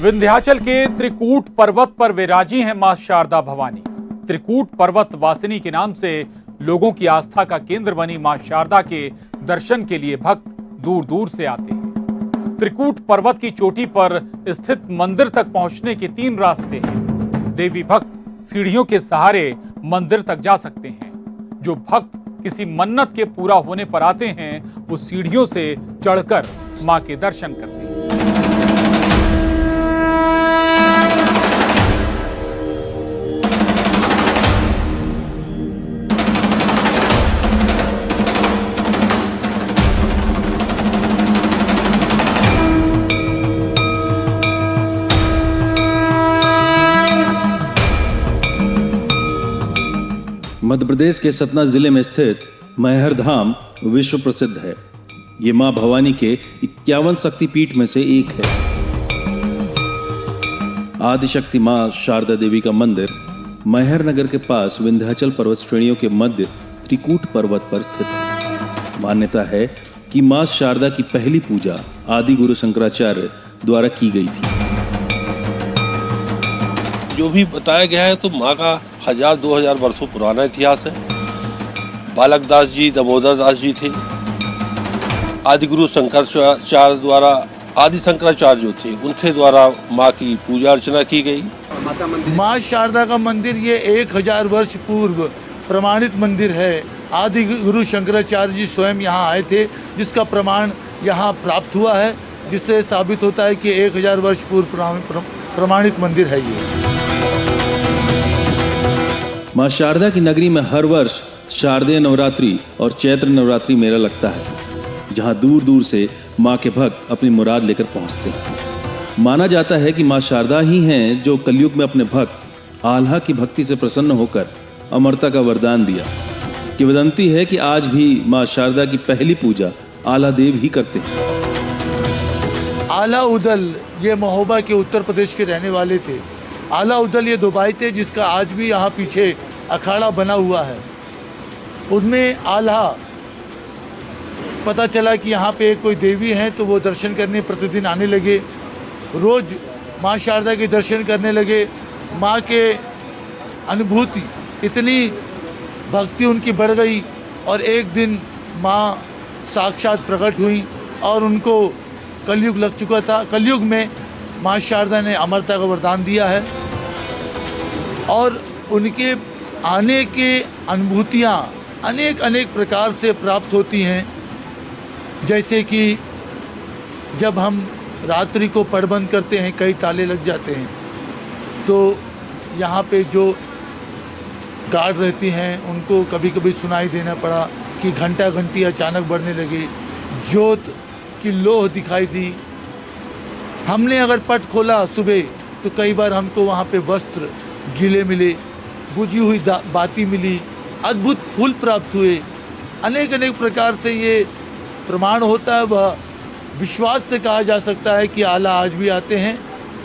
विंध्याचल के त्रिकूट पर्वत पर विराजी हैं मां शारदा भवानी। त्रिकूट पर्वत वासिनी के नाम से लोगों की आस्था का केंद्र बनी मां शारदा के दर्शन के लिए भक्त दूर दूर से आते हैं। त्रिकूट पर्वत की चोटी पर स्थित मंदिर तक पहुंचने के 3 रास्ते हैं। देवी भक्त सीढ़ियों के सहारे मंदिर तक जा सकते हैं। जो भक्त किसी मन्नत के पूरा होने पर आते हैं वो सीढ़ियों से चढ़कर मां के दर्शन करते हैं। मध्य प्रदेश के सतना जिले में स्थित मैहर धाम विश्व प्रसिद्ध है। ये मां भवानी के 51 शक्तिपीठ में से एक है। आदिशक्ति मां शारदा देवी का मंदिर मैहर नगर के पास विंध्याचल पर्वत श्रेणियों के मध्य त्रिकूट पर्वत पर स्थित है। मान्यता है कि मां शारदा की पहली पूजा आदि गुरु शंकराचार्य द्वारा की गई थी। जो भी बताया गया है तो माँ का 1000-2000 वर्षों पुराना इतिहास है। बालक दास जी, दामोदर दास जी थे। आदि गुरु शंकराचार्य द्वारा, आदि शंकराचार्य जो थे उनके द्वारा माँ की पूजा अर्चना की गई। माँ शारदा का मंदिर ये 1000 वर्ष पूर्व प्रमाणित मंदिर है। आदि गुरु शंकराचार्य जी स्वयं यहाँ आए थे, जिसका प्रमाण यहाँ प्राप्त हुआ है, जिससे साबित होता है कि 1000 वर्ष पूर्व प्रमाणित मंदिर है ये। मां शारदा की नगरी में हर वर्ष शारदीय नवरात्रि और चैत्र नवरात्रि मेला लगता है, जहां दूर दूर से मां के भक्त अपनी मुराद लेकर पहुंचते हैं। माना जाता है कि मां शारदा ही हैं जो कलयुग में अपने भक्त आल्हा की भक्ति से प्रसन्न होकर अमरता का वरदान दिया। किंवदंती है कि आज भी मां शारदा की पहली पूजा आल्हा देव ही करते हैं। आला उदल ये महोबा के उत्तर प्रदेश के रहने वाले थे। आला उदल ये 2 भाई थे, जिसका आज भी यहाँ पीछे अखाड़ा बना हुआ है। उनमें आल्हा पता चला कि यहाँ पे कोई देवी हैं, तो वो दर्शन करने प्रतिदिन आने लगे। रोज़ माँ शारदा के दर्शन करने लगे। माँ के अनुभूति, इतनी भक्ति उनकी बढ़ गई और एक दिन माँ साक्षात प्रकट हुई और उनको कलयुग लग चुका था। कलयुग में माँ शारदा ने अमरता का वरदान दिया है और उनके आने के अनुभूतियाँ अनेक प्रकार से प्राप्त होती हैं। जैसे कि जब हम रात्रि को पड़ बंद करते हैं, कई ताले लग जाते हैं, तो यहाँ पे जो गार्ड रहती हैं उनको कभी कभी सुनाई देना पड़ा कि घंटा घंटी अचानक बढ़ने लगे, ज्योत की लोह दिखाई दी। हमने अगर पट खोला सुबह तो कई बार हमको वहाँ पे वस्त्र गीले मिले, बुझी हुई बाती मिली, अद्भुत फूल प्राप्त हुए। अनेक प्रकार से ये प्रमाण होता है। वह विश्वास से कहा जा सकता है कि आला आज भी आते हैं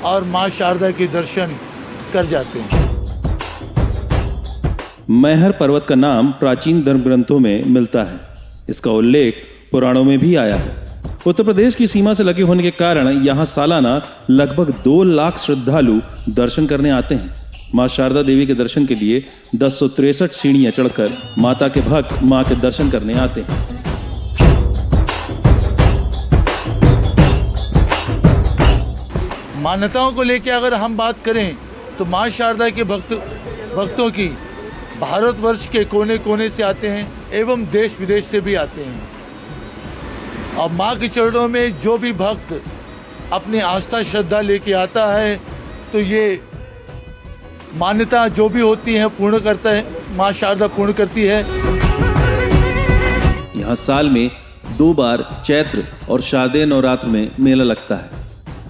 और माँ शारदा के दर्शन कर जाते हैं। मैहर पर्वत का नाम प्राचीन धर्म ग्रंथों में मिलता है। इसका उल्लेख पुराणों में भी आया है। उत्तर प्रदेश की सीमा से लगे होने के कारण यहाँ सालाना लगभग 2 लाख श्रद्धालु दर्शन करने आते हैं। मां शारदा देवी के दर्शन के लिए 1063 सीढ़ियां चढ़कर माता के भक्त मां के दर्शन करने आते हैं। मान्यताओं को लेकर अगर हम बात करें तो मां शारदा के भक्तों की भारतवर्ष के कोने कोने से आते हैं एवं देश विदेश से भी आते हैं। और माँ के चरणों में जो भी भक्त अपनी आस्था श्रद्धा लेके आता है तो ये मान्यता जो भी होती है पूर्ण करता है, माँ शारदा पूर्ण करती है। यहाँ साल में 2 बार चैत्र और शारदीय नवरात्र में मेला लगता है।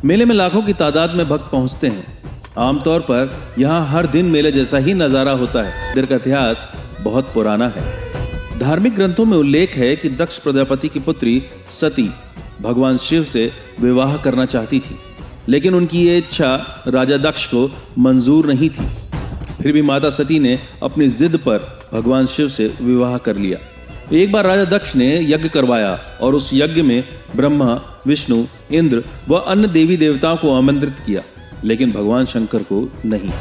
मेले में लाखों की तादाद में भक्त पहुँचते हैं। आमतौर पर यहाँ हर दिन मेले जैसा ही नज़ारा होता है। मंदिर का इतिहास बहुत पुराना है। धार्मिक ग्रंथों में उल्लेख है कि दक्ष प्रजापति की पुत्री सती भगवान शिव से विवाह करना चाहती थी, लेकिन उनकी ये इच्छा राजा दक्ष को मंजूर नहीं थी। फिर भी माता सती ने अपनी जिद पर भगवान शिव से विवाह कर लिया। एक बार राजा दक्ष ने यज्ञ करवाया और उस यज्ञ में ब्रह्मा, विष्णु, इंद्र व अन्य देवी देवताओं को आमंत्रित किया। लेकिन भगवान शंकर को नहीं।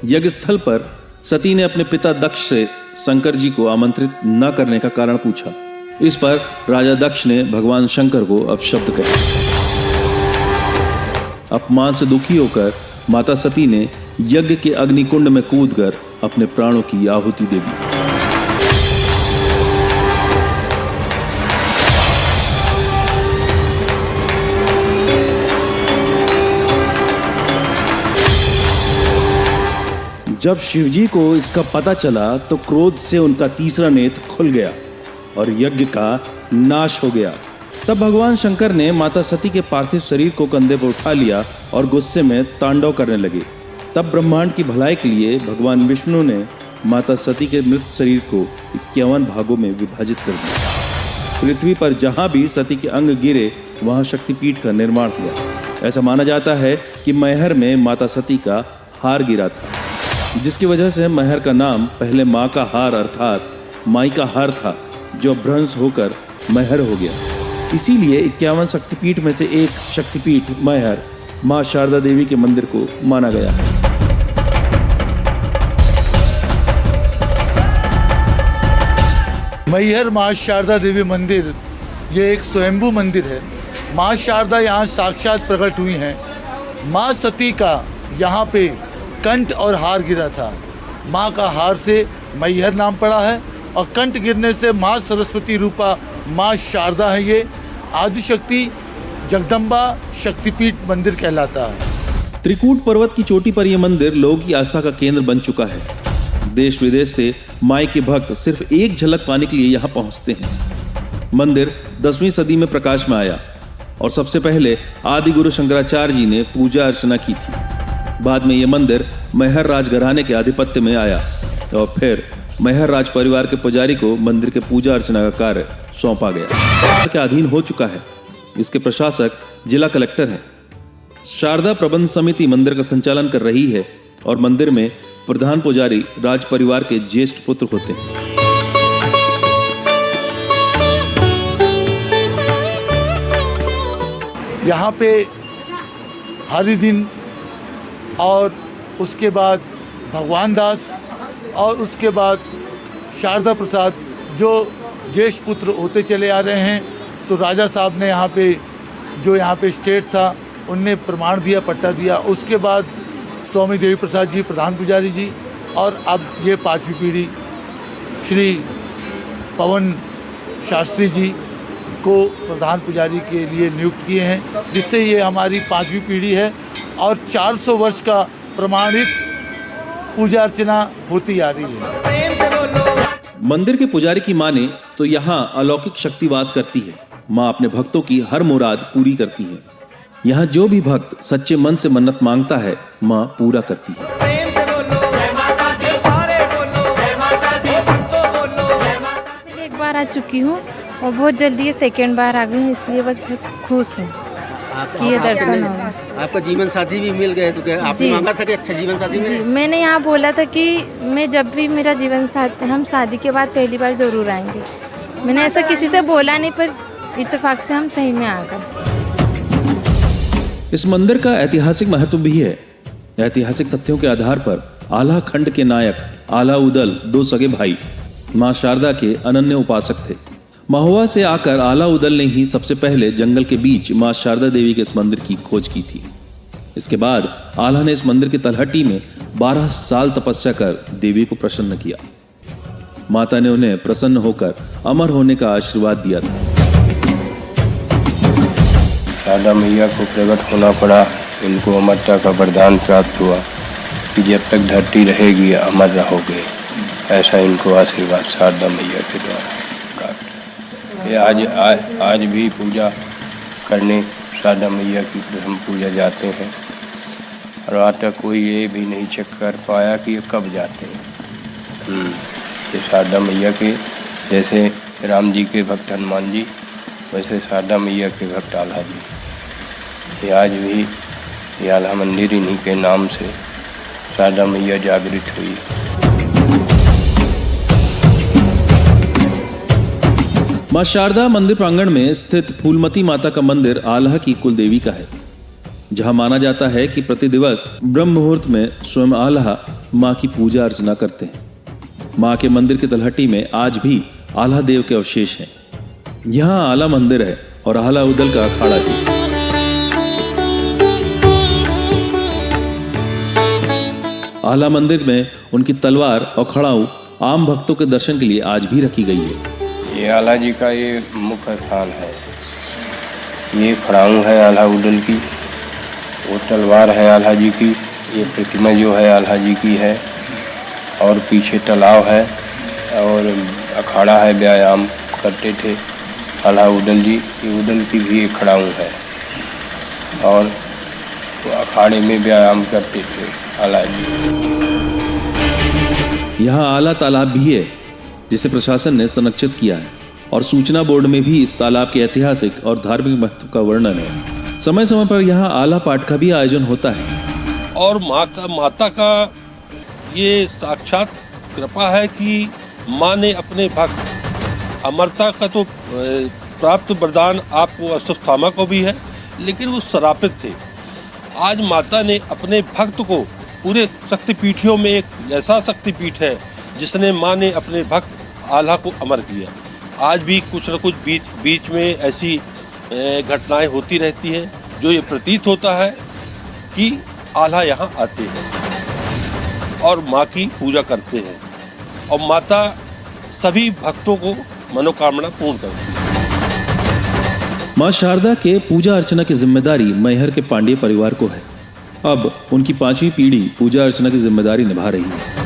यज्ञ स्थल पर सती ने अपने पिता दक्ष से शंकर जी को आमंत्रित न करने का कारण पूछा। इस पर राजा दक्ष ने भगवान शंकर को अपशब्द कहे। अपमान से दुखी होकर माता सती ने यज्ञ के अग्निकुंड में कूदकर अपने प्राणों की आहुति दे दी। जब शिवजी को इसका पता चला तो क्रोध से उनका तीसरा नेत्र खुल गया और यज्ञ का नाश हो गया। तब भगवान शंकर ने माता सती के पार्थिव शरीर को कंधे पर उठा लिया और गुस्से में तांडव करने लगे। तब ब्रह्मांड की भलाई के लिए भगवान विष्णु ने माता सती के मृत शरीर को 51 भागों में विभाजित कर दिया। पृथ्वी पर जहां भी सती के अंग गिरे वहां शक्तिपीठ का निर्माण हुआ। ऐसा माना जाता है कि मैहर में माता सती का हार गिरा था, जिसकी वजह से मैहर का नाम पहले माँ का हार अर्थात माई का हार था, जो भ्रंश होकर मैहर हो गया। इसीलिए 51 शक्तिपीठ में से एक शक्तिपीठ मैहर माँ शारदा देवी के मंदिर को माना गया है। मैहर माँ शारदा देवी मंदिर ये एक स्वयंभू मंदिर है। माँ शारदा यहाँ साक्षात प्रकट हुई हैं। माँ सती का यहाँ पे कंठ और हार गिरा था। माँ का हार से मैहर नाम पड़ा है और कंठ गिरने से माँ सरस्वती रूपा माँ शारदा है। ये आदिशक्ति जगदम्बा शक्तिपीठ मंदिर कहलाता है। त्रिकूट पर्वत की चोटी पर यह मंदिर लोगों की आस्था का केंद्र बन चुका है। देश विदेश से माई के भक्त सिर्फ एक झलक पाने के लिए यहाँ पहुँचते हैं। मंदिर 10वीं सदी में प्रकाश में आया और सबसे पहले आदि गुरु शंकराचार्य जी ने पूजा अर्चना की थी। बाद में यह मंदिर मैहर राजघराने के आधिपत्य में आया और फिर मैहर राज परिवार के पुजारी को मंदिर के पूजा अर्चना का कार्य सौंपा गया। के अधीन हो चुका है। इसके प्रशासक जिला कलेक्टर हैं। शारदा प्रबंध समिति मंदिर का संचालन कर रही है और मंदिर में प्रधान पुजारी राज परिवार के ज्येष्ठ पुत्र होते हैं। यहाँ पे हरि दिन और उसके बाद भगवान दास और उसके बाद शारदा प्रसाद जो ज्येष्ठ पुत्र होते चले आ रहे हैं। तो राजा साहब ने यहाँ पे जो यहाँ पे स्टेट था उनने प्रमाण दिया, पट्टा दिया। उसके बाद स्वामी देवी प्रसाद जी प्रधान पुजारी जी और अब ये 5वीं पीढ़ी श्री पवन शास्त्री जी को प्रधान पुजारी के लिए नियुक्त किए हैं, जिससे ये हमारी 5वीं पीढ़ी है और 400 वर्ष का प्रमाणित पूजा अर्चना होती आ रही है। मंदिर के पुजारी की माने तो यहाँ अलौकिक शक्ति वास करती है। माँ अपने भक्तों की हर मुराद पूरी करती है। यहाँ जो भी भक्त सच्चे मन से मन्नत मांगता है माँ पूरा करती है। एक बार आ चुकी हूँ और बहुत जल्दी ये सेकेंड बार आ गई हूँ, इसलिए बस बहुत खुश हूँ कि ये दर्शन होगा। आपका जीवन साथी भी मिल गए तो क्या आपने मांगा था कि अच्छा जीवन साथी मिले? मैंने यहाँ बोला था कि मैं जब भी मेरा जीवन साथी, हम शादी के बाद पहली बार ज़रूर आएंगे। मैंने ऐसा किसी से बोला नहीं, पर इत्तेफाक से हम सही में आ गए। इस मंदिर का ऐतिहासिक महत्व भी है। ऐतिहासिक तथ्यों के आधार पर आला खंड के नायक आला उदल 2 सगे भाई माँ शारदा के अनन्य उपासक थे। महुआ से आकर आला उदल ने ही सबसे पहले जंगल के बीच माँ शारदा देवी के इस मंदिर की खोज की थी। इसके बाद आला ने इस मंदिर की तलहटी में 12 साल तपस्या कर देवी को प्रसन्न किया। माता ने उन्हें प्रसन्न होकर अमर होने का आशीर्वाद दिया था। शारदा मैया को प्रकट होना पड़ा, इनको अमरता का वरदान प्राप्त हुआ कि जब तक धरती रहेगी अमर रहोगे, ऐसा इनको आशीर्वाद शारदा मैया के द्वारा प्राप्त है। ये आज भी पूजा करने शारदा मैया की हम पूजा जाते हैं और आज तक कोई ये भी नहीं चेक कर पाया कि ये कब जाते हैं। ये शारदा मैया के जैसे राम जी के भक्त हनुमान जी, वैसे शारदा मैया के भक्त आल्हा जी। ये आज भी ये आल्हा मंदिर इन्हीं के नाम से शारदा मैया जागृत हुई। मां शारदा मंदिर प्रांगण में स्थित फूलमती माता का मंदिर आल्हा की कुल देवी का है, जहां माना जाता है कि प्रति दिवस ब्रह्म मुहूर्त में स्वयं आल्हा मां की पूजा अर्चना करते हैं। मां के मंदिर की तलहटी में आज भी आल्हा देव के अवशेष हैं। यहाँ आला मंदिर है और आला उदल का अखाड़ा भी। आला मंदिर में उनकी तलवार और खड़ाऊ आम भक्तों के दर्शन के लिए आज भी रखी गई है। ये आला जी का ये मुख्य स्थान है। ये खड़ाऊ है आला उदल की, वो तलवार है आल्हा जी की, ये प्रतिमा जो है आल्हा जी की है, और पीछे तालाब है और अखाड़ा है, व्यायाम करते थे आल्हा उदल जी। ये उदल की भी एक खड़ाऊ है और वो अखाड़े में व्यायाम करते थे आल्हा जी। यहाँ आला तालाब भी है जिसे प्रशासन ने संरक्षित किया है और सूचना बोर्ड में भी इस तालाब के ऐतिहासिक और धार्मिक महत्व का वर्णन है। समय समय पर यहाँ आला पाठ का भी आयोजन होता है। और माता का ये साक्षात कृपा है कि माँ ने अपने भक्त, अमरता का तो प्राप्त वरदान आपको अश्वत्थामा को भी है, लेकिन वो श्रापित थे। आज माता ने अपने भक्त को, पूरे शक्तिपीठियों में एक ऐसा शक्तिपीठ है जिसने माँ ने अपने भक्त आल्हा को अमर किया। आज भी कुछ न कुछ बीच में ऐसी घटनाएं होती रहती हैं जो ये प्रतीत होता है कि आल्हा यहाँ आते हैं और माँ की पूजा करते हैं और माता सभी भक्तों को मनोकामना पूर्ण करती है। मां शारदा के पूजा अर्चना की जिम्मेदारी मैहर के पांड्य परिवार को है। अब उनकी 5वीं पीढ़ी पूजा अर्चना की जिम्मेदारी निभा रही है।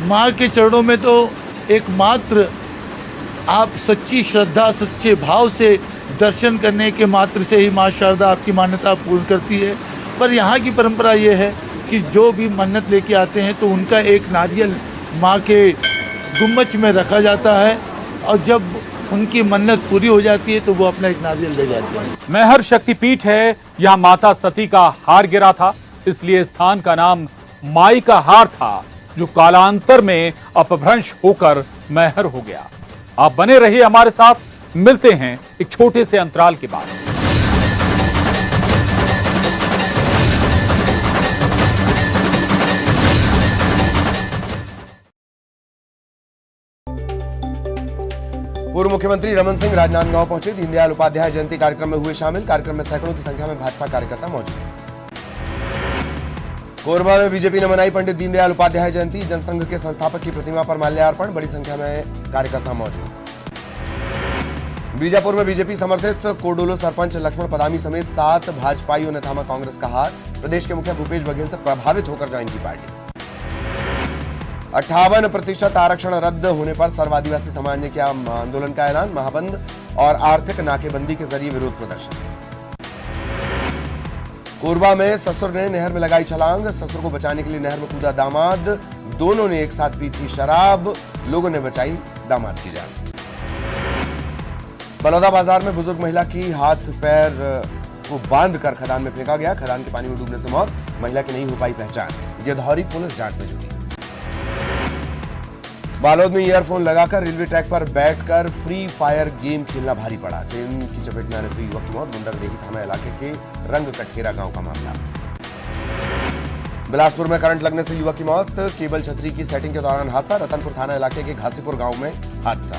माँ के चरणों में तो एकमात्र आप सच्ची श्रद्धा, सच्चे भाव से दर्शन करने के मात्र से ही माँ शारदा आपकी मान्यता पूर्ण करती है। पर यहाँ की परंपरा ये है कि जो भी मन्नत लेके आते हैं तो उनका एक नारियल माँ के गुम्बज में रखा जाता है और जब उनकी मन्नत पूरी हो जाती है तो वो अपना एक नारियल ले जाते हैं। मैहर शक्तिपीठ है। यहाँ माता सती का हार गिरा था, इसलिए स्थान का नाम माई का हार था, जो कालांतर में अपभ्रंश होकर मैहर हो गया। आप बने रहिए हमारे साथ, मिलते हैं एक छोटे से अंतराल के बाद। पूर्व मुख्यमंत्री रमन सिंह राजनांदगांव पहुंचे। दीनदयाल उपाध्याय जयंती कार्यक्रम में हुए शामिल। कार्यक्रम में सैकड़ों की संख्या में भाजपा कार्यकर्ता मौजूद। कोरबा में बीजेपी ने मनाई पंडित दीनदयाल उपाध्याय जयंती। जनसंघ के संस्थापक की प्रतिमा पर माल्यार्पण। बड़ी संख्या में कार्यकर्ता मौजूद। बीजापुर में बीजेपी समर्थित कोडोलो सरपंच लक्ष्मण पदामी समेत 7 भाजपाइयों ने थामा कांग्रेस का हाथ। प्रदेश के मुखिया भूपेश बघेल से प्रभावित होकर ज्वाइन की पार्टी। 58% आरक्षण रद्द होने पर सर्व आदिवासी समाज ने किया आंदोलन का ऐलान। महाबंद और आर्थिक नाकेबंदी के जरिए विरोध प्रदर्शन। कोरबा में ससुर ने नहर में लगाई छलांग। ससुर को बचाने के लिए नहर में कूदा दामाद। दोनों ने एक साथ पी थी शराब। लोगों ने बचाई दामाद की जान। बलौदा बाजार में बुजुर्ग महिला की हाथ पैर को बांधकर खदान में फेंका गया। खदान के पानी में डूबने से मौत। महिला की नहीं हो पाई पहचान। गिरधौरी पुलिस जांच में जुटी। बालोद में ईयरफोन लगाकर रेलवे ट्रैक पर बैठकर फ्री फायर गेम खेलना भारी पड़ा। ट्रेन की चपेट में आने से युवक की मौत। गुंडरदेही थाना इलाके के रंग कटकेरा गांव का मामला। बिलासपुर में करंट लगने से युवक की मौत। केबल छतरी की सेटिंग के दौरान हादसा। रतनपुर थाना इलाके के घासीपुर गांव में हादसा।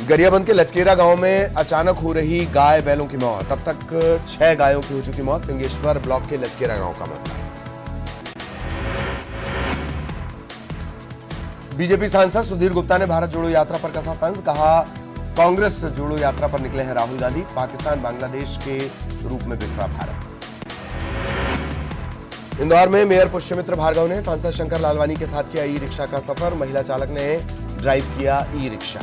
गरियाबंद के लचकेरा गांव में अचानक हो रही गाय बैलों की मौत। अब तक 6 गायों की हो चुकी मौत। पिंगेश्वर ब्लॉक के लचकेरा गांव का मामला। बीजेपी सांसद सुधीर गुप्ता ने भारत जोड़ो यात्रा पर कसा तंज। कहा, कांग्रेस जोड़ो यात्रा पर निकले हैं राहुल गांधी। पाकिस्तान बांग्लादेश के रूप में बिखरा भारत। इंदौर में मेयर पुष्यमित्र भार्गव ने सांसद शंकर लालवानी के साथ किया ई रिक्शा का सफर। महिला चालक ने ड्राइव किया ई रिक्शा।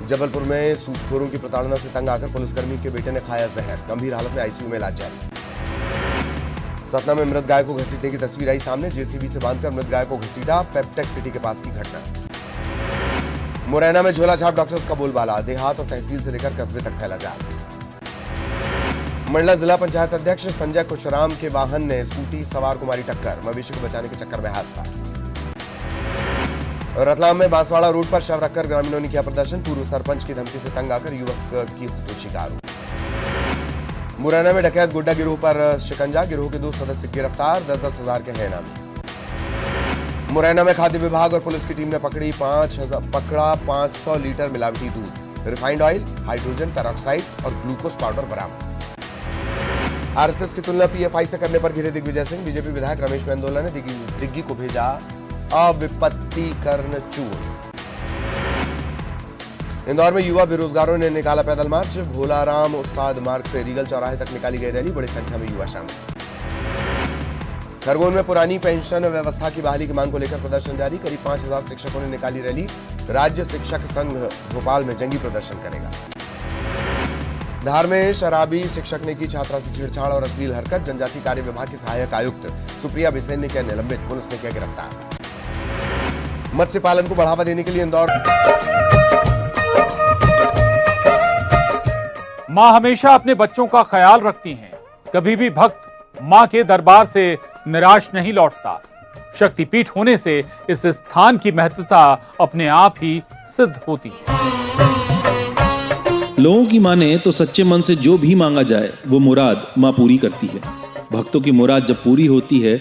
जबलपुर में सूदखोरों की प्रताड़ना से तंग आकर पुलिसकर्मी के बेटे ने खाया जहर। गंभीर हालत में आईसीयू में इलाज जारी। सतना में मृत गाय को घसीटने की तस्वीर आई सामने। जेसीबी से बांधकर मृत गाय को घसीटा। पेप्टेक सिटी के पास की घटना। मुरैना में झोला छाप डॉक्टर्स का बोलबाला। देहात और तहसील से लेकर कस्बे तक फैला जाल। मंडला जिला पंचायत अध्यक्ष संजय कुशराम के वाहन ने स्कूटी सवार को मारी टक्कर, मवेशी को बचाने के चक्कर में हादसा। रतलाम में बांसवाड़ा रोड पर शव रखकर ग्रामीणों ने किया प्रदर्शन, पूर्व सरपंच की धमकी से तंग आकर युवक की खुदकुशी का आरोप। मुरैना में डकैत गुड्डा गिरोह पर शिकंजा, गिरोह के 2 सदस्य गिरफ्तार, 10-10 हजार के हैं इनामी। मुरैना में खाद्य विभाग और पुलिस की टीम ने पकड़ा 500 लीटर मिलावटी दूध, रिफाइंड ऑयल, हाइड्रोजन पेरोक्साइड और ग्लूकोज पाउडर बरामद। आरएसएस की तुलना पीएफआई से करने पर घिरे दिग्विजय सिंह, बीजेपी विधायक रमेश मेंदोला ने दिग्गी को भेजा अविपत्तीकरण चूर। इंदौर में युवा बेरोजगारों ने निकाला पैदल मार्च, भोलाराम उस्ताद मार्ग से रीगल चौराहे तक निकाली गई रैली, बड़ी संख्या में युवा शामिल। खरगोन में पुरानी पेंशन व्यवस्था की बहाली की मांग को लेकर प्रदर्शन जारी, करीब 5000 शिक्षकों ने निकाली रैली, राज्य शिक्षक संघ भोपाल में जंगी प्रदर्शन करेगा। धार में शराबी शिक्षक ने की छात्रा से छेड़छाड़ और अश्लील हरकत, जनजाति कार्य विभाग की सहायक आयुक्त सुप्रिया बिसेन ने किया निलंबित, पुलिस ने किया गिरफ्तार। मत्स्य पालन को बढ़ावा देने के लिए इंदौर। मां हमेशा अपने बच्चों का ख्याल रखती हैं, कभी भी भक्त मां के दरबार से निराश नहीं लौटता। शक्तिपीठ होने से इस स्थान की महत्वता अपने आप ही सिद्ध होती है। लोगों की माने तो सच्चे मन से जो भी मांगा जाए वो मुराद माँ पूरी करती है। भक्तों की मुराद जब पूरी होती है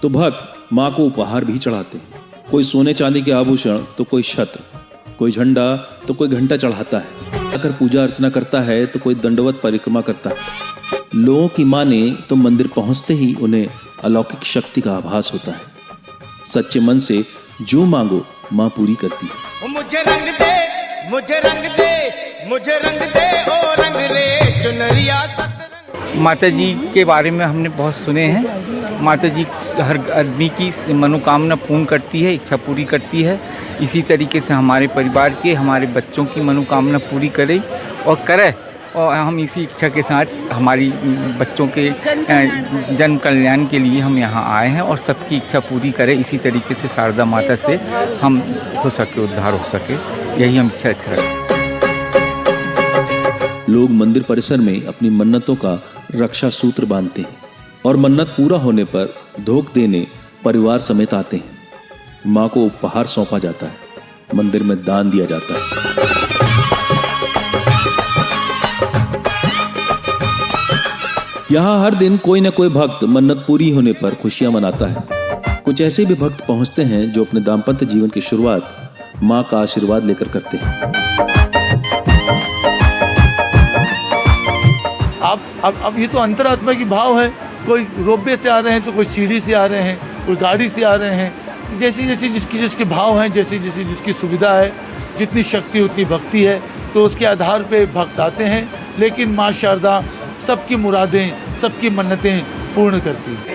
तो भक्त माँ को उपहार भी चढ़ाते हैं। कोई सोने चांदी के आभूषण तो कोई छत्र, कोई झंडा तो कोई घंटा चढ़ाता है। अगर पूजा अर्चना करता है तो कोई दंडवत परिक्रमा करता है। लोगों की माने तो मंदिर पहुंचते ही उन्हें अलौकिक शक्ति का आभास होता है। सच्चे मन से जो मांगो माँ पूरी करती है। मुझे रंग दे, मुझे रंग दे, मुझे रंग दे ओ रंग रे चुनरिया सतरंग। माता जी के बारे में हमने बहुत सुने हैं। माता जी हर आदमी की मनोकामना पूर्ण करती है, इच्छा पूरी करती है। इसी तरीके से हमारे परिवार के, हमारे बच्चों की मनोकामना पूरी करे और करे, और हम इसी इच्छा के साथ हमारी बच्चों के जन्म कल्याण के लिए हम यहाँ आए हैं और सबकी इच्छा पूरी करें। इसी तरीके से शारदा माता से हम हो सके, उद्धार हो सके, यही हम इच्छा रखें। लोग मंदिर परिसर में अपनी मन्नतों का रक्षा सूत्र बांधते हैं और मन्नत पूरा होने पर धोख देने परिवार समेत आते हैं। माँ को उपहार सौंपा जाता है, मंदिर में दान दिया जाता है। यहाँ हर दिन कोई न कोई भक्त मन्नत पूरी होने पर खुशियां मनाता है। कुछ ऐसे भी भक्त पहुंचते हैं जो अपने दाम्पत्य जीवन की शुरुआत माँ का आशीर्वाद लेकर करते हैं। अब ये तो अंतरात्मा की भाव है। कोई रोपवे से आ रहे हैं तो कोई सीढ़ी से आ रहे हैं, कोई गाड़ी से आ रहे हैं। जैसी जैसी जिसके भाव हैं, जैसी जैसी जिसकी सुविधा है, जितनी शक्ति उतनी भक्ति है, तो उसके आधार पे भक्त आते हैं। लेकिन माँ शारदा सबकी मुरादें, सबकी मन्नतें पूर्ण करती है।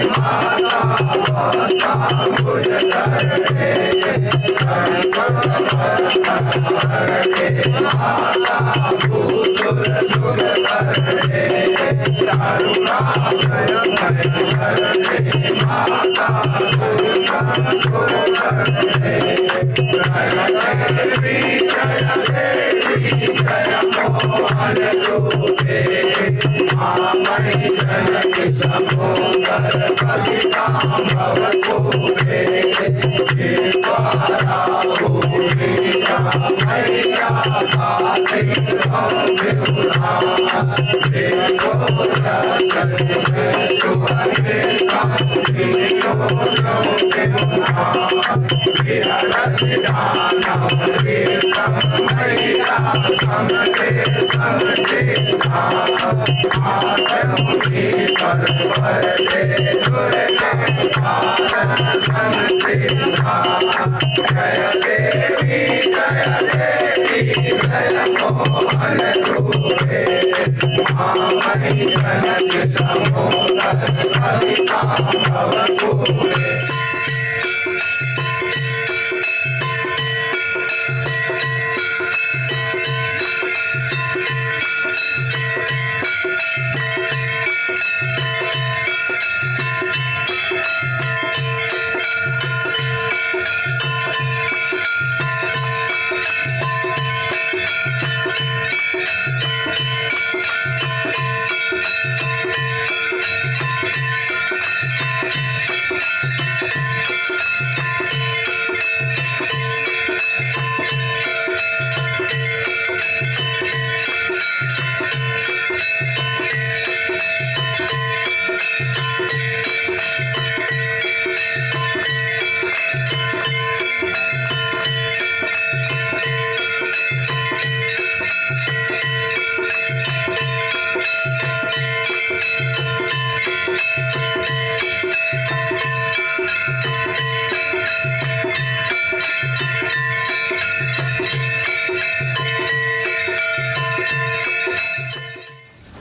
माता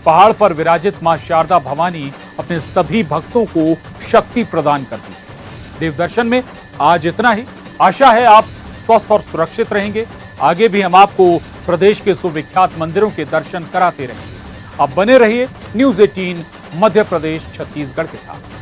पहाड़ पर विराजित मां शारदा भवानी अपने सभी भक्तों को शक्ति प्रदान करती है। देवदर्शन में आज इतना ही। आशा है आप स्वस्थ और सुरक्षित रहेंगे। आगे भी हम आपको प्रदेश के सुविख्यात मंदिरों के दर्शन कराते रहेंगे। अब बने रहिए न्यूज़ 18 मध्य प्रदेश छत्तीसगढ़ के साथ।